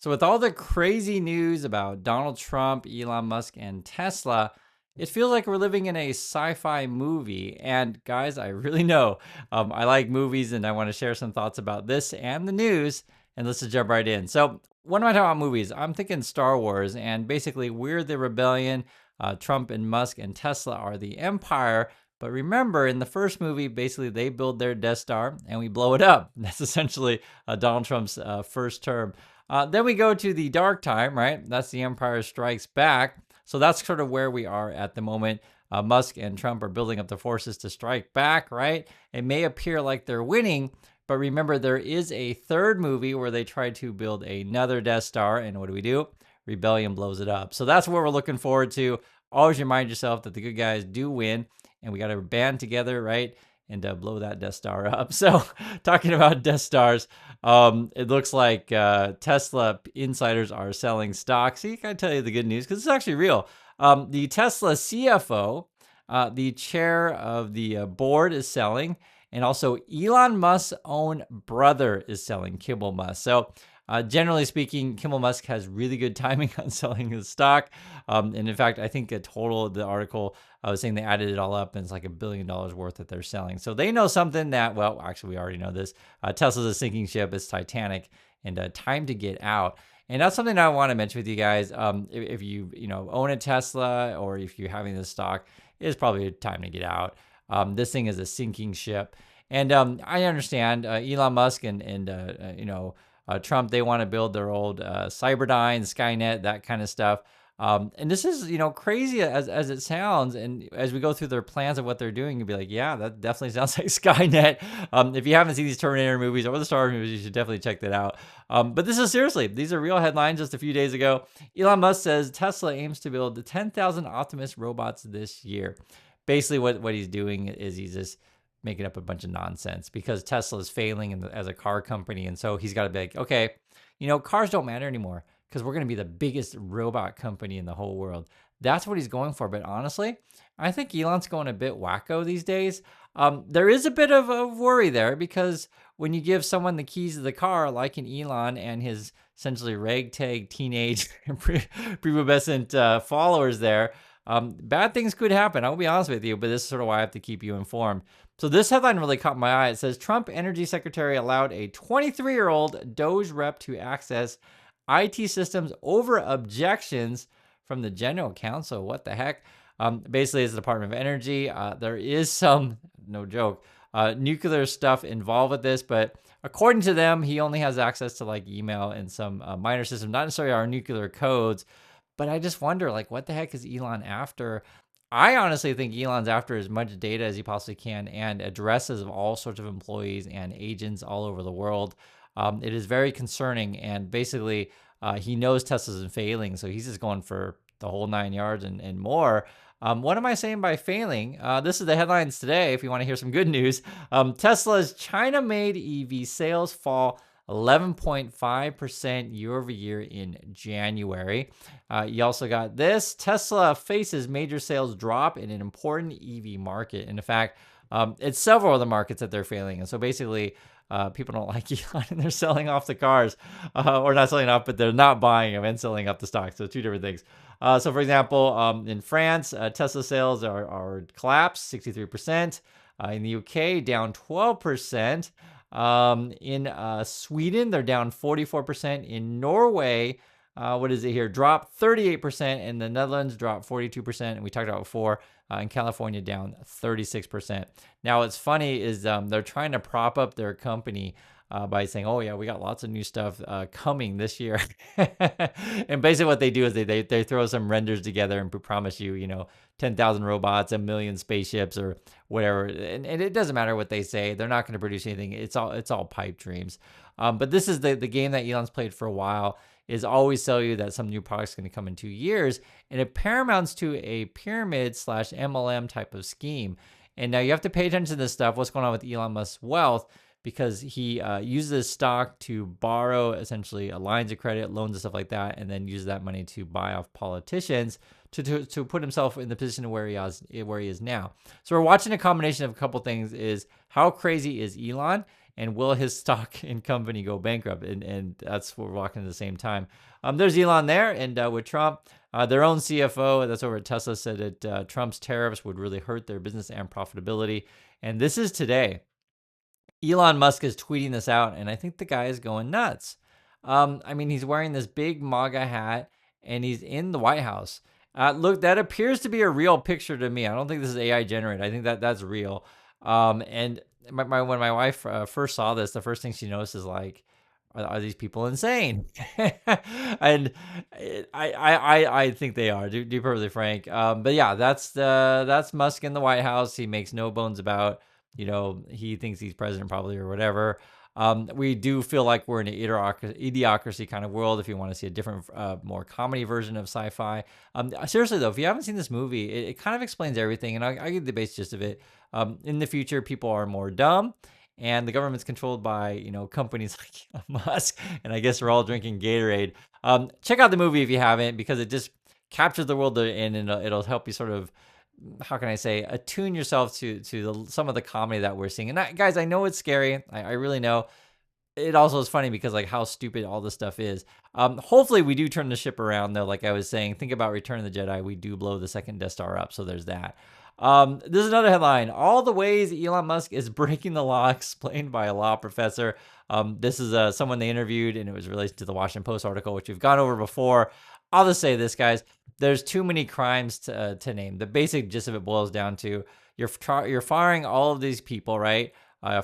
So, with all the crazy news about Donald Trump, Elon Musk, and Tesla, it feels like we're living in a sci fi movie. And, guys, I really know I like movies and I want to share some thoughts about this and the news. And let's just jump right in. So, what am I talking about movies? I'm thinking Star Wars. And basically, we're the rebellion. Trump and Musk and Tesla are the empire. But remember, in the first movie, basically, they build their Death Star and we blow it up. That's essentially Donald Trump's first term. Then we go to the dark time, right? That's the Empire Strikes Back. So that's sort of where we are at the moment. Musk and Trump are building up the forces to strike back, right? It may appear like they're winning, but remember, there is a third movie where they try to build another Death Star. And what do? Rebellion blows it up. So that's what we're looking forward to. Always remind yourself that the good guys do win, and we got to band together, right? And blow that Death Star up. So, talking about Death Stars, it looks like Tesla insiders are selling stock. See, can I tell you the good news? Because it's actually real. The Tesla CFO, the chair of the board, is selling, and also Elon Musk's own brother is selling, Kimball Musk. So, generally speaking, Kimball Musk has really good timing on selling his stock. And in fact, I think the article I was saying they added it all up and it's like $1 billion worth that they're selling. So they know something that, well, actually, we already know this. Tesla's a sinking ship. It's Titanic, and time to get out. And that's something I want to mention with you guys. If you own a Tesla, or if you're having this stock, it's probably time to get out. This thing is a sinking ship. And I understand Elon Musk and Trump, they want to build their old Cyberdine, Skynet, that kind of stuff. And this is, crazy as it sounds. And as we go through their plans of what they're doing, you'll be like, yeah, that definitely sounds like Skynet. If you haven't seen these Terminator movies or the Star Wars movies, you should definitely check that out. But this is seriously, these are real headlines just a few days ago. Elon Musk says Tesla aims to build 10,000 Optimus robots this year. Basically, what he's doing is he's just making up a bunch of nonsense because Tesla is failing as a car company. And so he's got to be like, okay, cars don't matter anymore because we're going to be the biggest robot company in the whole world. That's what he's going for. But honestly, I think Elon's going a bit wacko these days. There is a bit of a worry there because when you give someone the keys to the car, like an Elon and his essentially ragtag teenage prepubescent followers there, bad things could happen. I'll be honest with you, but this is sort of why I have to keep you informed. So this headline really caught my eye. It says Trump Energy Secretary allowed a 23-year-old DOGE rep to access IT systems over objections from the General Counsel. What the heck? Basically, it's the Department of Energy. There is some, no joke, nuclear stuff involved with this, but according to them, he only has access to like email and some minor systems, not necessarily our nuclear codes. But I just wonder, like, what the heck is Elon after? I honestly think Elon's after as much data as he possibly can and addresses of all sorts of employees and agents all over the world. It is very concerning, and basically he knows Tesla's failing, so he's just going for the whole 9 yards and more. What am I saying by failing? This is the headlines today, if you want to hear some good news. Tesla's China-made EV sales fall 11.5% year over year in January. You also got this. Tesla faces major sales drop in an important EV market. And in fact, it's several of the markets that they're failing. And so basically, people don't like Elon and they're selling off the cars, or not selling off, but they're not buying them and selling up the stock. So two different things. So for example, in France, Tesla sales are collapsed 63%. In the UK, down 12%. In Sweden, they're down 44%. In Norway, what is it here? Dropped 38%. In the Netherlands, dropped 42%. And we talked about before, in California, down 36%. Now, what's funny is they're trying to prop up their company by saying, oh, yeah, we got lots of new stuff coming this year. And basically what they do is they throw some renders together and promise you, 10,000 robots, 1 million spaceships, or whatever. And it doesn't matter what they say. They're not going to produce anything. It's all pipe dreams. But this is the game that Elon's played for a while, is always sell you that some new product's going to come in 2 years. And it paramounts to a pyramid/MLM type of scheme. And now you have to pay attention to this stuff, what's going on with Elon Musk's wealth, because he uses his stock to borrow essentially lines of credit, loans and stuff like that, and then uses that money to buy off politicians to put himself in the position where he is now. So we're watching a combination of a couple things: is how crazy is Elon, and will his stock and company go bankrupt? And that's what we're walking at the same time. There's Elon there, and with Trump, their own CFO that's over at Tesla said that Trump's tariffs would really hurt their business and profitability. And this is today. Elon Musk is tweeting this out, and I think the guy is going nuts. I mean, he's wearing this big MAGA hat, and he's in the White House. Look, that appears to be a real picture to me. I don't think this is AI generated. I think that's real. And when my wife first saw this, the first thing she noticed is like, are these people insane? And I think they are, to be perfectly frank. But yeah, that's Musk in the White House. He makes no bones about, he thinks he's president probably or whatever. We do feel like we're in an idiocracy kind of world. If you want to see a different, more comedy version of Sci-Fi. Seriously though, if you haven't seen this movie, it kind of explains everything, and I get the base gist of it. In the future, people are more dumb, and the government's controlled by, companies like Musk, and I guess we're all drinking Gatorade. Check out the movie if you haven't, because it just captures the world they're in, and it'll help you sort of, how can I say, attune yourself to some of the comedy that we're seeing. And guys, I know it's scary. I really know. It also is funny because like how stupid all this stuff is. Hopefully we do turn the ship around though. Like I was saying, think about Return of the Jedi. We do blow the second Death Star up, so there's that. This is another headline. All the ways Elon Musk is breaking the law, explained by a law professor. This is someone they interviewed, and it was related to the Washington Post article, which we've gone over before. I'll just say this, guys. There's too many crimes to name. The basic gist of it boils down to you're firing all of these people, right?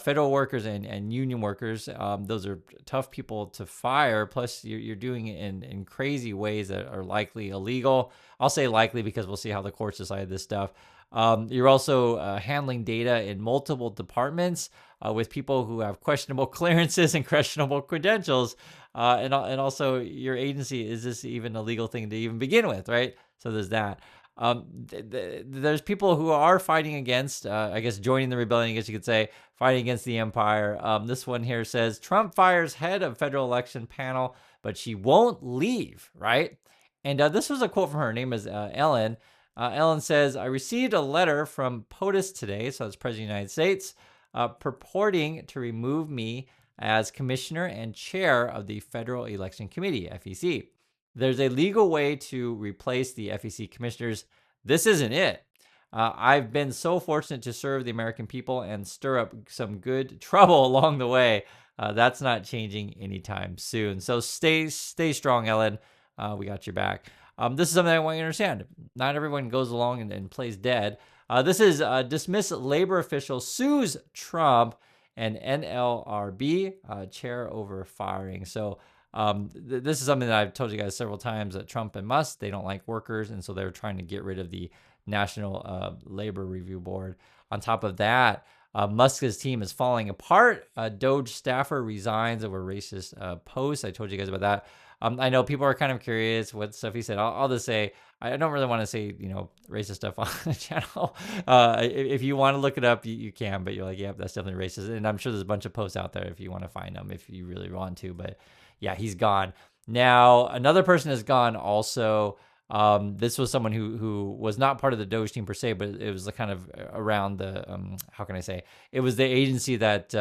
Federal workers and union workers. Those are tough people to fire. Plus, you're doing it in crazy ways that are likely illegal. I'll say likely because we'll see how the courts decide this stuff. You're also handling data in multiple departments with people who have questionable clearances and questionable credentials. And also your agency, is this even a legal thing to even begin with, right? So there's that. There's people who are fighting against, I guess, joining the rebellion, I guess you could say, fighting against the empire. This one here says, Trump fires head of federal election panel, but she won't leave, right? And this was a quote from her. Her name is Ellen. Ellen says, I received a letter from POTUS today, so it's President of the United States, purporting to remove me as commissioner and chair of the Federal Election Committee, FEC. There's a legal way to replace the FEC commissioners. This isn't it. I've been so fortunate to serve the American people and stir up some good trouble along the way. That's not changing anytime soon. So stay strong, Ellen. We got your back. This is something I want you to understand. Not everyone goes along and plays dead. This is dismissed labor official sues Trump and NLRB chair over firing. So this is something that I've told you guys several times, that Trump and Musk, they don't like workers, and so they're trying to get rid of the National Labor Review Board. On top of that, Musk's team is falling apart. DOGE staffer resigns over racist posts. I told you guys about that. I know people are kind of curious what stuff he said. I'll just say, I don't really want to say, racist stuff on the channel. If you want to look it up, you can, but you're like, yeah, that's definitely racist. And I'm sure there's a bunch of posts out there if you want to find them, if you really want to. But yeah, he's gone. Now, another person has gone also. This was someone who was not part of the DOGE team per se, but it was kind of around the, how can I say? It was the agency that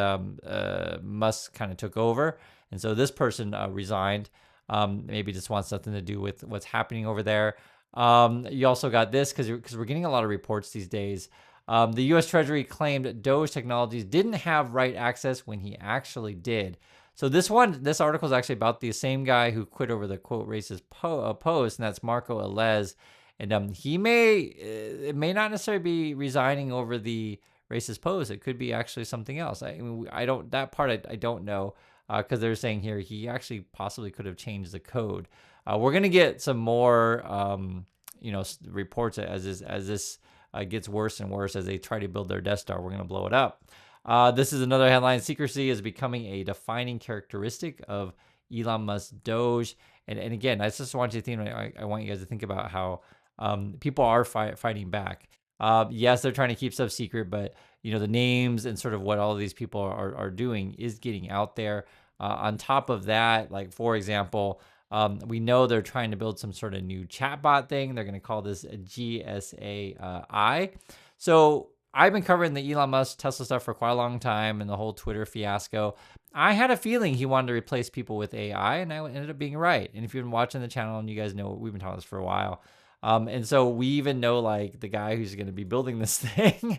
Musk kind of took over. And so this person resigned. Maybe just wants something to do with what's happening over there. You also got this because we're getting a lot of reports these days. The U.S. Treasury claimed DOGE Technologies didn't have right access when he actually did. So this article is actually about the same guy who quit over the quote racist post, and that's Marco Elez. And it may not necessarily be resigning over the racist post. It could be actually something else. I don't know. Because they're saying here he actually possibly could have changed the code. We're gonna get some more, reports as this gets worse and worse as they try to build their Death Star. We're gonna blow it up. This is another headline: secrecy is becoming a defining characteristic of Elon Musk's DOGE. And again, I just want you to think. I want you guys to think about how people are fighting back. Yes, they're trying to keep stuff secret, but the names and sort of what all of these people are doing is getting out there. On top of that, like for example, we know they're trying to build some sort of new chatbot thing. They're going to call this a GSAI. So I've been covering the Elon Musk Tesla stuff for quite a long time and the whole Twitter fiasco. I had a feeling he wanted to replace people with AI, and I ended up being right. And if you've been watching the channel and you guys know, we've been talking this for a while. And so we even know like the guy who's going to be building this thing.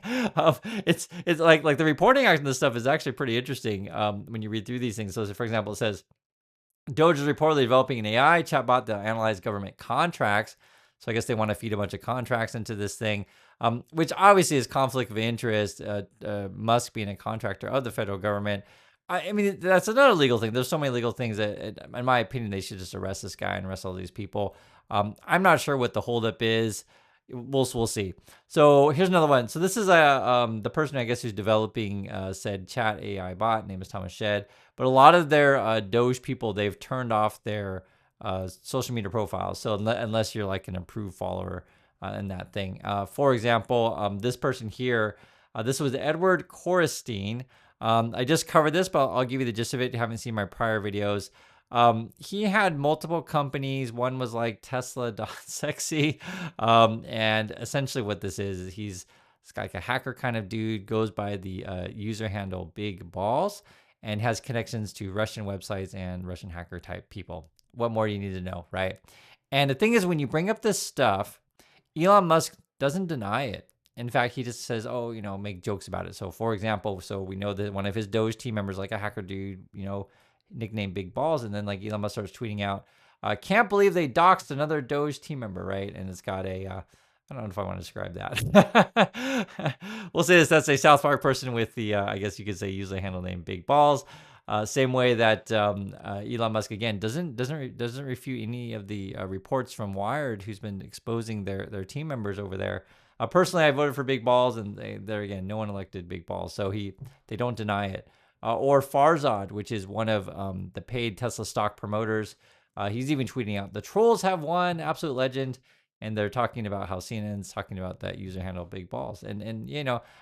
It's like the reporting on this stuff is actually pretty interesting when you read through these things. So, for example, it says DOGE is reportedly developing an AI chatbot that analyzes government contracts. So I guess they want to feed a bunch of contracts into this thing, which obviously is conflict of interest. Musk being a contractor of the federal government. I mean, that's another legal thing. There's so many legal things that, in my opinion, they should just arrest this guy and arrest all these people. I'm not sure what the holdup is. We'll see. So here's another one. So this is the person I guess who's developing said chat AI bot. Name is Thomas Shed. But a lot of their Doge people, they've turned off their social media profiles. So unless you're like an approved follower in that thing. For example, this person here, this was Edward Korestein. I just covered this, but I'll give you the gist of it. If you haven't seen my prior videos. He had multiple companies. One was like Tesla.sexy. And essentially what this is he's like a hacker kind of dude, goes by the user handle Big Balls, and has connections to Russian websites and Russian hacker type people. What more do you need to know, right? And the thing is, when you bring up this stuff, Elon Musk doesn't deny it. In fact, he just says, oh, make jokes about it. So, for example, so we know that one of his Doge team members, like a hacker dude, nicknamed Big Balls, and then like Elon Musk starts tweeting out, can't believe they doxed another Doge team member, right? And it's got a, I don't know if I want to describe that. We'll say this, that's a South Park person with the, I guess you could say, user handle name Big Balls. Same way that Elon Musk again doesn't refute any of the reports from Wired, who's been exposing their team members over there. Personally, I voted for Big Balls, and there again, no one elected Big Balls, so they don't deny it. Or Farzad, which is one of the paid Tesla stock promoters. He's even tweeting out, the trolls have won, absolute legend. And they're talking about how CNN's talking about that user handle Big Balls. And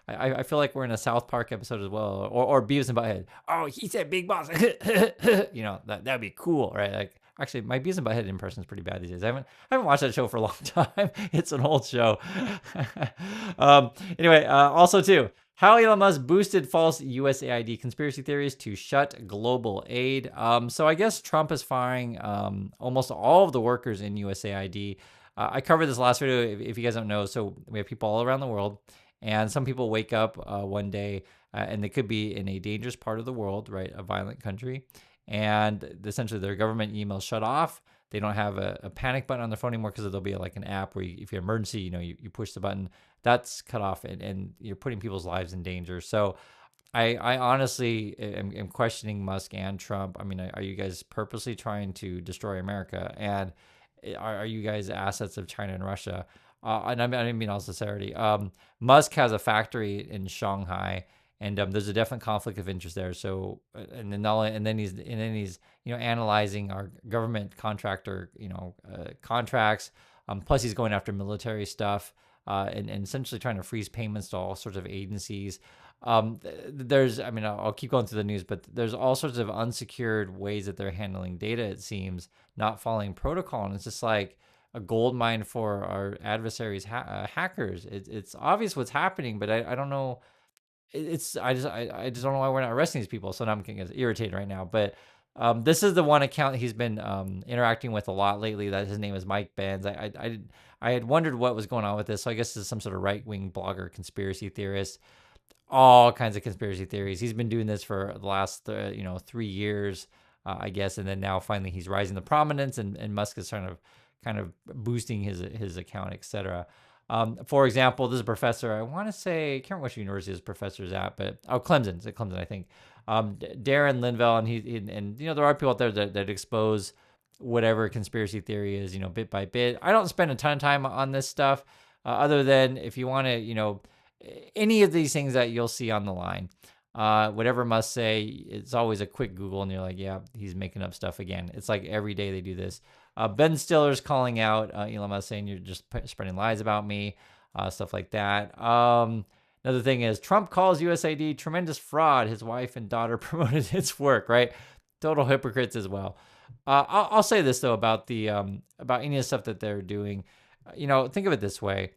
I feel like we're in a South Park episode as well. Or Beavis and Butthead. Oh, he said Big Balls. That'd be cool, right? Like, actually, my Beavis and Butthead impression is pretty bad these days. I haven't watched that show for a long time. It's an old show. Anyway, also too, how Elon Musk boosted false USAID conspiracy theories to shut global aid. So I guess Trump is firing almost all of the workers in USAID. I covered this last video, if you guys don't know. So we have people all around the world, and some people wake up one day and they could be in a dangerous part of the world, right? A violent country. And essentially their government emails shut off. They don't have a panic button on their phone anymore because there'll be like an app where if you have emergency, you push the button. That's cut off, and you're putting people's lives in danger. So I honestly am questioning Musk and Trump. I mean, are you guys purposely trying to destroy America? And are you guys assets of China and Russia? And I mean all sincerity. Musk has a factory in Shanghai, and there's a definite conflict of interest there. So, and then he's analyzing our government contractor contracts. Plus, he's going after military stuff, and essentially trying to freeze payments to all sorts of agencies. I'll keep going through the news, but there's all sorts of unsecured ways that they're handling data, it seems, not following protocol. And it's just like a gold mine for our adversaries, hackers. It's obvious what's happening, but I don't know. I just don't know why we're not arresting these people. So now I'm getting irritated right now. But this is the one account he's been interacting with a lot lately. That his name is Mike Benz. I had wondered what was going on with this. So I guess this is some sort of right-wing blogger, conspiracy theorist. All kinds of conspiracy theories. He's been doing this for the last 3 years, I guess, and then now finally he's rising to prominence, and Musk is kind of boosting his account, etc. For example, this is a professor. I want to say, I can't remember which university this professor is at, but Clemson. It's at Clemson, I think. Darren Linville, and there are people out there that expose whatever conspiracy theory is, bit by bit. I don't spend a ton of time on this stuff, other than if you want to, any of these things that you'll see on the line, whatever Musk say, it's always a quick Google, and you're like, yeah, he's making up stuff again. It's like every day they do this. Ben Stiller's calling out Elon Musk, saying you're just spreading lies about me, stuff like that. Another thing is Trump calls USAID tremendous fraud. His wife and daughter promoted its work, right? Total hypocrites as well. I'll say this though about the about any of the stuff that they're doing. Think of it this way.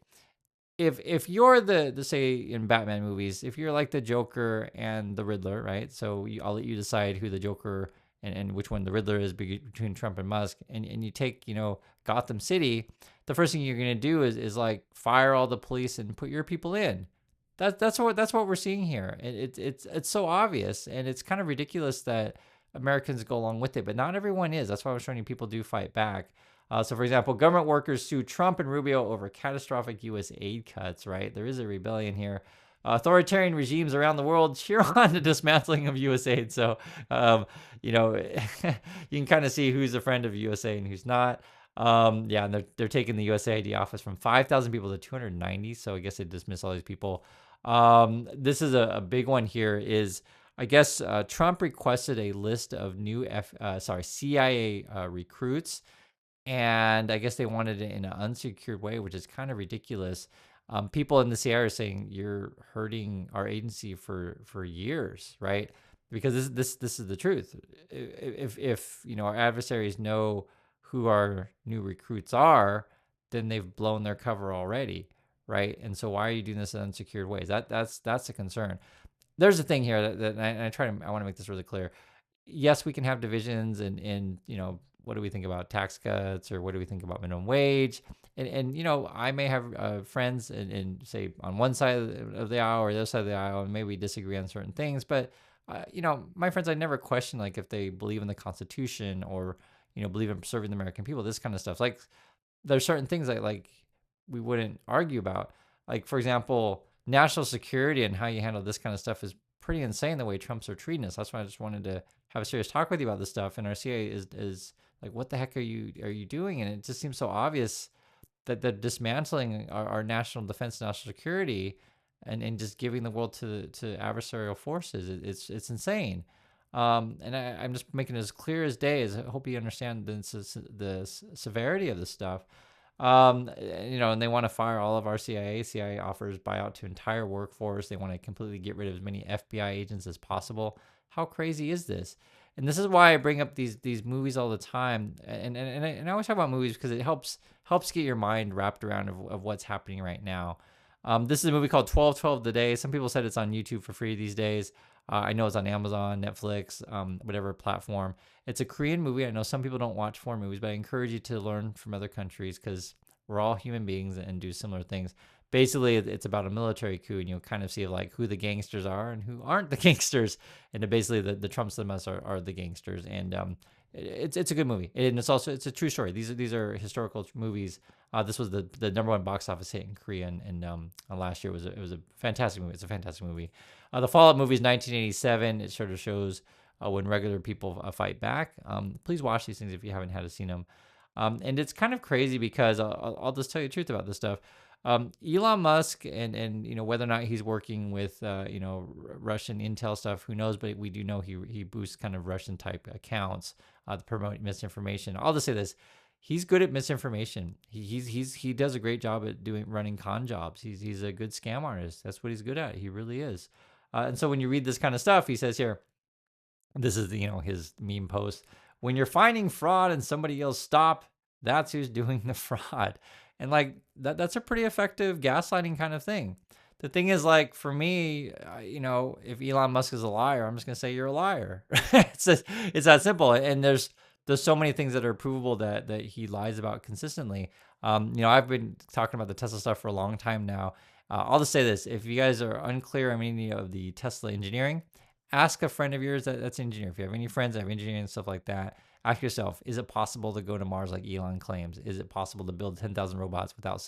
if you're the say in Batman movies, if you're like the Joker and the Riddler, right? So I'll let you decide who the Joker and which one the Riddler is between Trump and Musk, and you take Gotham City. The first thing you're gonna do is like fire all the police and put your people in. That's what we're seeing here. It's so obvious, and it's kind of ridiculous that Americans go along with it, but not everyone is. That's why I was showing you people do fight back. So, for example, government workers sue Trump and Rubio over catastrophic U.S. aid cuts, right? There is a rebellion here. Authoritarian regimes around the world cheer on the dismantling of USAID. So, you know, you can kind of see who's a friend of USA and who's not. Yeah, and they're taking the USAID office from 5,000 people to 290. So I guess they dismiss all these people. This is a big one here is I guess Trump requested a list of new CIA recruits, and I guess they wanted it in an unsecured way, which is kind of ridiculous. People in the CIA are saying you're hurting our agency for years, right? Because this is the truth. If our adversaries know who our new recruits are, then they've blown their cover already, right? And so why are you doing this in unsecured ways? That's a concern. There's a thing here that I want to make this really clear. Yes, we can have divisions and what do we think about tax cuts, or what do we think about minimum wage? And I may have friends and say on one side of the aisle or the other side of the aisle, and maybe we disagree on certain things. But my friends, I never question like if they believe in the Constitution or believe in serving the American people. This kind of stuff. Like there's certain things that like we wouldn't argue about. Like for example, national security and how you handle this kind of stuff is pretty insane the way Trumps are treating us. That's why I just wanted to have a serious talk with you about this stuff. And our CIA is like, what the heck are you doing? And it just seems so obvious that they're dismantling our national defense, national security, and just giving the world to adversarial forces. It's insane. And I'm just making it as clear as day. As I hope you understand the severity of this stuff. And they want to fire all of our CIA. CIA offers buyout to entire workforce. They want to completely get rid of as many FBI agents as possible. How crazy is this? And this is why I bring up these movies all the time. And I always talk about movies because it helps get your mind wrapped around of what's happening right now. This is a movie called 12/12 The Day. Some people said it's on YouTube for free these days. I know it's on Amazon, Netflix, whatever platform. It's a Korean movie. I know some people don't watch foreign movies, but I encourage you to learn from other countries because we're all human beings and do similar things. Basically, it's about a military coup, and you'll kind of see like who the gangsters are and who aren't the gangsters. And basically, the Trumps and us are the gangsters. And it's a good movie, and it's a true story. These are historical movies. This was the number one box office hit in Korea, and last year it was a fantastic movie. It's a fantastic movie. The Fallout movie is 1987. It sort of shows when regular people fight back. Please watch these things if you haven't had seen them. And it's kind of crazy because I'll just tell you the truth about this stuff. Elon Musk and whether or not he's working with Russian intel stuff, who knows? But we do know he boosts kind of Russian type accounts to promote misinformation. I'll just say this: he's good at misinformation. He does a great job at running con jobs. He's a good scam artist. That's what he's good at. He really is. And so when you read this kind of stuff, he says here, this is his meme post. When you're finding fraud and somebody yells stop, that's who's doing the fraud. And like that's a pretty effective gaslighting kind of thing. The thing is, like, for me, if Elon Musk is a liar, I'm just gonna say you're a liar. it's that simple. And there's so many things that are provable that he lies about consistently. I've been talking about the Tesla stuff for a long time now. I'll just say this: if you guys are unclear on any of the Tesla engineering, ask a friend of yours that's an engineer. If you have any friends that have engineering and stuff like that, ask yourself: is it possible to go to Mars like Elon claims? Is it possible to build 10,000 robots without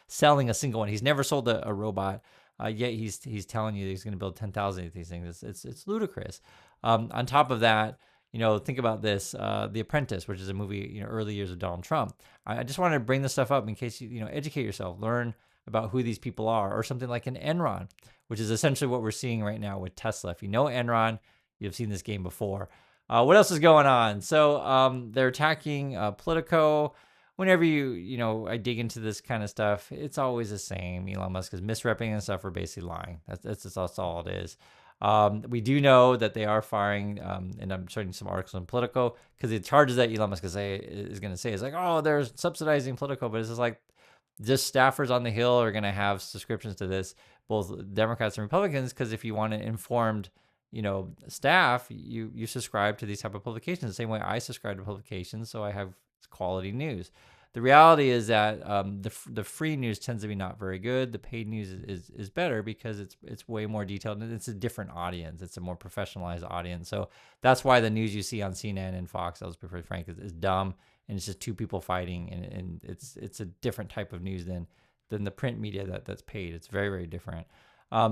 selling a single one? He's never sold a robot, yet he's telling you he's going to build 10,000 of these things. It's ludicrous. On top of that, think about this: The Apprentice, which is a movie, early years of Donald Trump. I just wanted to bring this stuff up in case you educate yourself, learn about who these people are, or something like an Enron, which is essentially what we're seeing right now with Tesla. If you know Enron, you've seen this game before. What else is going on? So they're attacking Politico. Whenever I dig into this kind of stuff, it's always the same. Elon Musk is misrepresenting and stuff, or basically lying. That's all it is. We do know that they are firing, and I'm showing you some articles on Politico, because the charges that Elon Musk is going to say is like, oh, they're subsidizing Politico, but it's just like, just staffers on the Hill are going to have subscriptions to this, both Democrats and Republicans, because if you want an informed, staff, you subscribe to these type of publications the same way I subscribe to publications, so I have quality news. The reality is that the free news tends to be not very good. The paid news is better because it's way more detailed and it's a different audience. It's a more professionalized audience. So that's why the news you see on CNN and Fox, I'll be pretty frank, is dumb, and it's just two people fighting, and it's a different type of news than the print media that's paid. It's very, very different.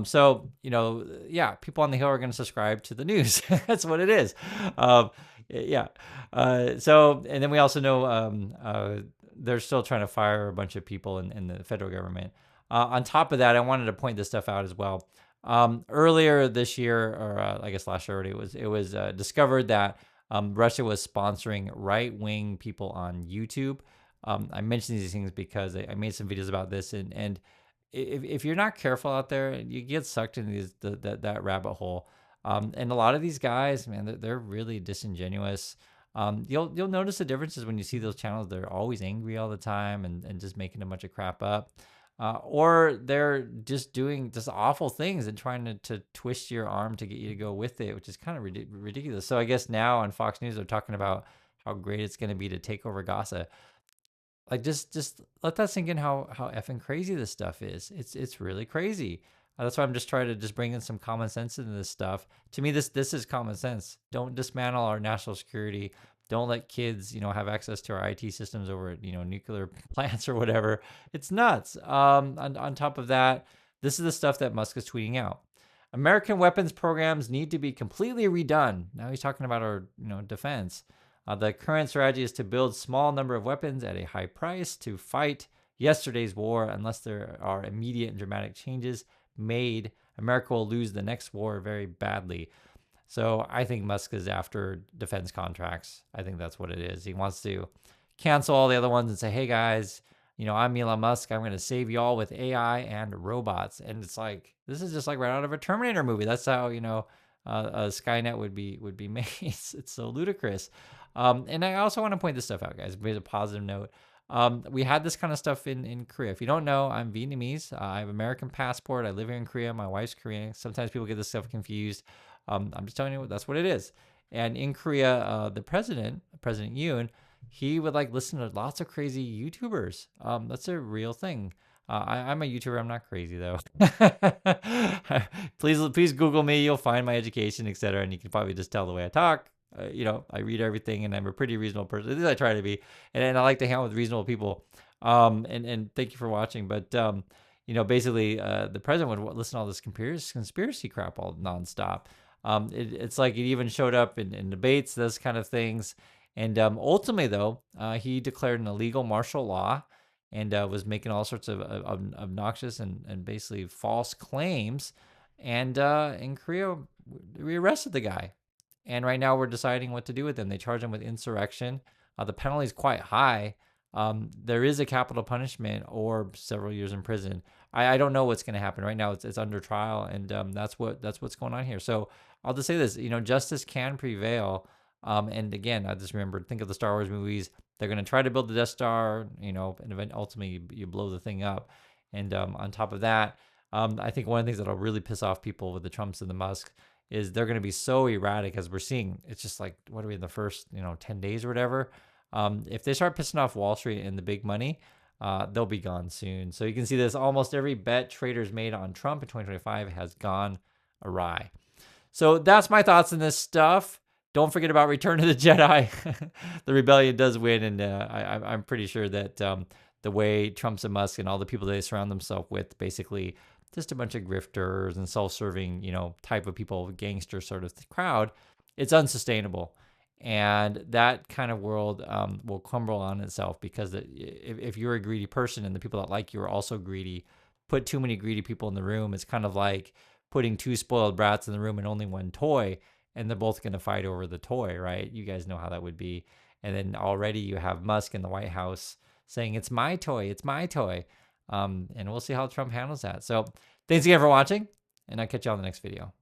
So, yeah, people on the Hill are going to subscribe to the news. That's what it is. Yeah. So, and then we also know they're still trying to fire a bunch of people in the federal government. On top of that, I wanted to point this stuff out as well. Earlier this year, or I guess last year already, it was discovered that Russia was sponsoring right-wing people on YouTube. I mention these things because I made some videos about this, and if you're not careful out there, you get sucked into that rabbit hole. And a lot of these guys, man, they're really disingenuous. You'll notice the differences when you see those channels. They're always angry all the time and just making a bunch of crap up. Or they're just doing just awful things and trying to twist your arm to get you to go with it, which is kind of ridiculous. So I guess now on Fox News, they're talking about how great it's going to be to take over Gaza. Like just let that sink in how effing crazy this stuff is. It's really crazy. That's why I'm just trying to just bring in some common sense into this stuff. To me, this is common sense. Don't dismantle our national security. Don't let kids, have access to our IT systems over, nuclear plants or whatever. It's nuts. On top of that, this is the stuff that Musk is tweeting out. American weapons programs need to be completely redone. Now he's talking about our, defense. The current strategy is to build small number of weapons at a high price to fight yesterday's war. Unless there are immediate and dramatic changes made, America will lose the next war very badly. So I think Musk is after defense contracts. I think that's what it is. He wants to cancel all the other ones and say, hey guys, I'm Elon Musk. I'm going to save y'all with AI and robots. And it's like, this is just like right out of a Terminator movie. That's how, Skynet would be made. It's so ludicrous. And I also want to point this stuff out, guys. Made a positive note. We had this kind of stuff in Korea. If you don't know, I'm Vietnamese. I have an American passport. I live here in Korea. My wife's Korean. Sometimes people get this stuff confused. I'm just telling you that's what it is. And in Korea, the President Yoon, he would listen to lots of crazy YouTubers. That's a real thing. I'm a YouTuber. I'm not crazy though. Please Google me. You'll find my education, etc. And you can probably just tell the way I talk. I read everything, and I'm a pretty reasonable person. At least I try to be, and I like to hang out with reasonable people. And thank you for watching. But basically, the president would listen to all this conspiracy crap all nonstop. It's like it even showed up in debates, those kind of things. And ultimately, though, he declared an illegal martial law and was making all sorts of obnoxious and basically false claims. And in Korea, we arrested the guy. And right now we're deciding what to do with him. They charge him with insurrection. The penalty is quite high. There is a capital punishment or several years in prison. I don't know what's going to happen right now. It's under trial, and that's what's going on here. So I'll just say this: justice can prevail. And again, I just remember think of the Star Wars movies. They're going to try to build the Death Star, and ultimately you blow the thing up. And on top of that, I think one of the things that'll really piss off people with the Trumps and the Musk is they're going to be so erratic, as we're seeing. It's just like, what are we in the first 10 days or whatever? If they start pissing off Wall Street and the big money, they'll be gone soon. So you can see this, almost every bet traders made on Trump in 2025 has gone awry. So that's my thoughts on this stuff. Don't forget about Return of the Jedi. The rebellion does win, and I'm pretty sure that the way Trump's and Musk and all the people they surround themselves with, basically just a bunch of grifters and self-serving, type of people, gangster sort of crowd, it's unsustainable. And that kind of world will crumble on itself, because if you're a greedy person and the people that like you are also greedy, put too many greedy people in the room, it's kind of like putting two spoiled brats in the room and only one toy, and they're both going to fight over the toy, right? You guys know how that would be. And then already you have Musk in the White House saying, it's my toy, it's my toy. And we'll see how Trump handles that. So thanks again for watching, and I'll catch you on the next video.